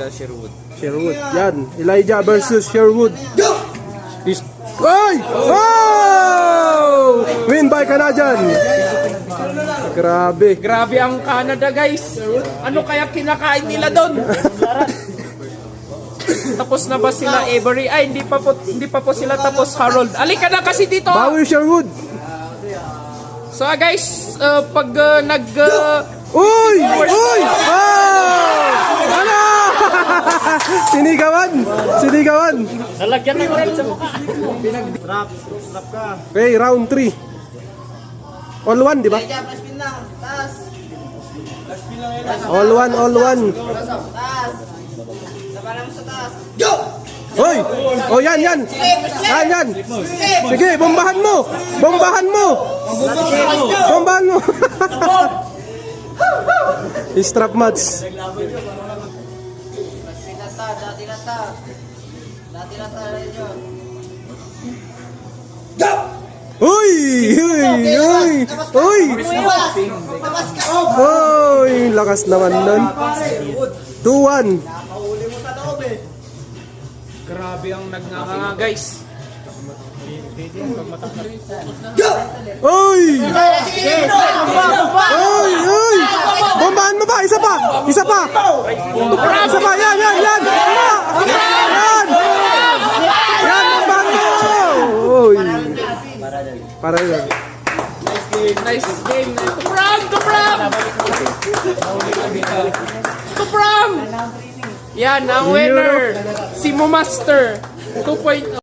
Elijah Sherwood. Sherwood. Yan. Elijah versus Sherwood. Ay! Oh! Win by Canadian. Grabe. Grabe ang Canada, guys. Ano kaya kinakain nila doon? Tapos na ba sila, Avery? Ay, hindi pa po sila tapos, Harold. Alika na kasi dito. Bawi Sherwood. So guys, pag Uy! Uy! Oh! Ano? Sinigawan! Sinigawan! nalagyan na rin sa mukha. Okay, round 3. All one, di ba? All one, all one. Hoy! Oh, yan, yan. Yan, yan. Sige, bombahan mo. Bombahan mo. Bombahan mo. Strap match. Uy! Uy! Uy! Uy! Uy! Lakas naman nun. 2-1. Grabe ang nagnganga, guys. Uy! Uy! Uy! Bombahan mo pa! Isa pa! Isa pa! Isa pa! Yan! Yan! Yan! Yan! Yan! Bombahan mo! Uy! Para yan. Nice game. Kupram! Kupram! Kupram! Yan, ang winner. Si Mumaster. 2.0.